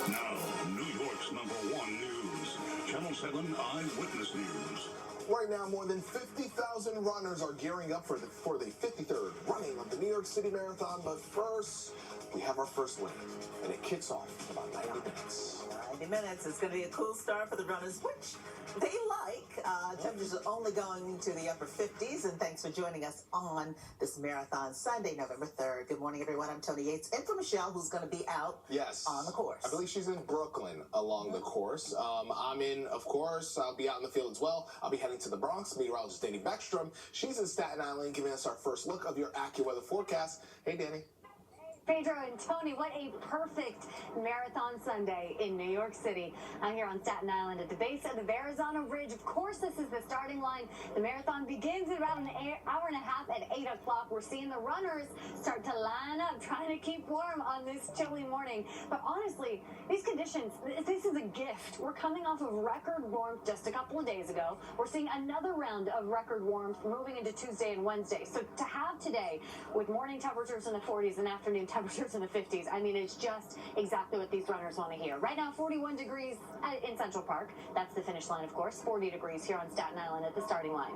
Now, New York's #1 news, Channel 7 Eyewitness News. Right now, more than 50,000 runners are gearing up for the 53rd running of the New York City Marathon. But first, we have our first win, and it kicks off in about 90 minutes. 90 minutes. It's going to be a cool start for the runners, which they like. Temperatures are only going to the upper 50s. And thanks for joining us on this Marathon Sunday, November 3rd. Good morning, everyone. I'm Tony Yates, and for Michelle, who's going to be out on the course. I believe she's in Brooklyn along the course. I'm in, of course, I'll be out in the field as well. I'll be heading to the Bronx. Meteorologist Danny Beckstrom. She's in Staten Island, giving us our first look of your AccuWeather forecast. Hey, Danny. Pedro and Tony, what a perfect Marathon Sunday in New York City. I'm here on Staten Island at the base of the Verrazano Ridge. Of course, this is the starting line. The marathon begins at about an hour and a half at 8 o'clock. We're seeing the runners start to line up, trying to keep warm on this chilly morning. But honestly, these conditions, this is a gift. We're coming off of record warmth just a couple of days ago. We're seeing another round of record warmth moving into Tuesday and Wednesday. So to have today with morning temperatures in the 40s and afternoon temperatures in the 50s. I mean, it's just exactly what these runners want to hear. Right now, 41 degrees in Central Park. That's the finish line, of course. 40 degrees here on Staten Island at the starting line.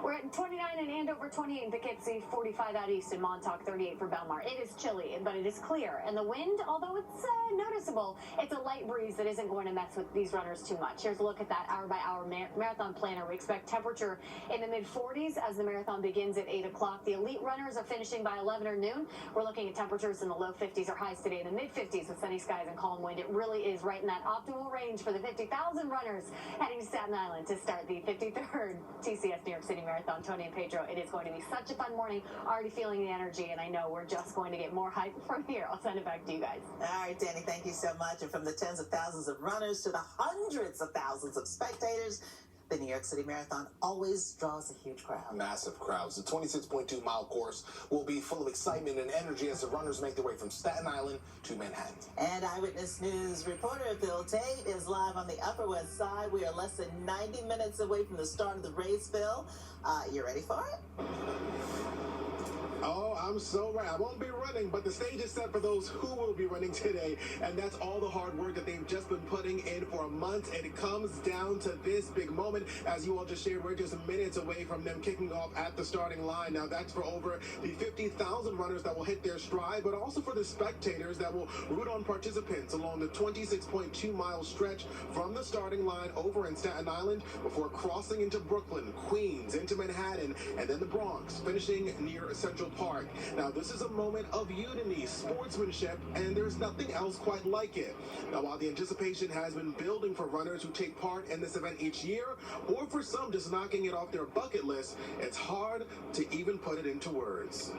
We're at 29 in Andover, 28 in Poughkeepsie, 45 out east in Montauk, 38 for Belmar. It is chilly, but it is clear. And the wind, although it's noticeable, it's a light breeze that isn't going to mess with these runners too much. Here's a look at that hour-by-hour marathon planner. We expect temperature in the mid-40s as the marathon begins at 8 o'clock. The elite runners are finishing by 11 or noon. We're looking at temperatures in the low 50s or highs today in the mid-50s with sunny skies and calm wind. It really is right in that optimal range for the 50,000 runners heading to Staten Island to start the 53rd TCS New York City Marathon. Tony and Pedro, it is going to be such a fun morning. Already feeling the energy, and I know we're just going to get more hype from here. I'll send it back to you guys. All right, Danny, thank you so much. And from the tens of thousands of runners to the hundreds of thousands of spectators, the New York City Marathon always draws a huge crowd. Massive crowds. The 26.2-mile course will be full of excitement and energy as the runners make their way from Staten Island to Manhattan. And Eyewitness News reporter Phil Tate is live on the Upper West Side. We are less than 90 minutes away from the start of the race, Phil. You ready for it? Oh, I'm so right. I won't be running, but the stage is set for those who will be running today. And that's all the hard work that they've just been putting in for a month. And it comes down to this big moment. As you all just shared, we're just minutes away from them kicking off at the starting line. Now, that's for over the 50,000 runners that will hit their stride, but also for the spectators that will root on participants along the 26.2-mile stretch from the starting line over in Staten Island before crossing into Brooklyn, Queens, into Manhattan, and then the Bronx, finishing near Central Park. Now, this is a moment of unity, sportsmanship, and there's nothing else quite like it. Now, while the anticipation has been building for runners who take part in this event each year, or for some just knocking it off their bucket list, it's hard to even put it into words.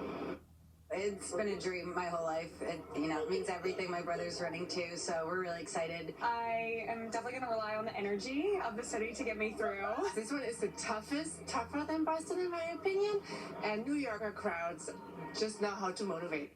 It's been a dream my whole life. It means everything. My brother's running too, so we're really excited. I am definitely going to rely on the energy of the city to get me through. This one is the toughest, tougher than Boston in my opinion, and New Yorker crowds just know how to motivate.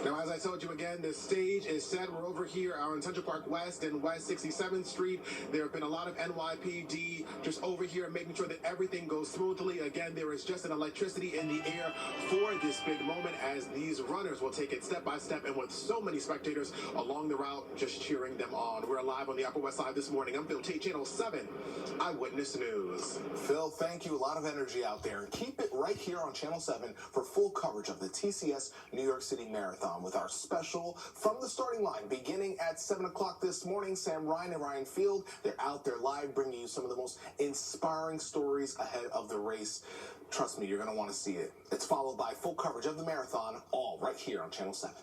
Now, as I told you again, the stage is set. We're over here on Central Park West and West 67th Street. There have been a lot of NYPD just over here making sure that everything goes smoothly. Again, there is just an electricity in the air for this big moment as these runners will take it step by step and with so many spectators along the route just cheering them on. We're live on the Upper West Side this morning. I'm Phil Tate, Channel 7 Eyewitness News. Phil, thank you. A lot of energy out there. And keep it right here on Channel 7 for full coverage of the TCS New York City Marathon with our special From the Starting Line beginning at 7 o'clock this morning. Sam Ryan and Ryan Field, they're out there live bringing you some of the most inspiring stories ahead of the race. Trust me, you're going to want to see it. It's followed by full coverage of the marathon, all right here on Channel 7.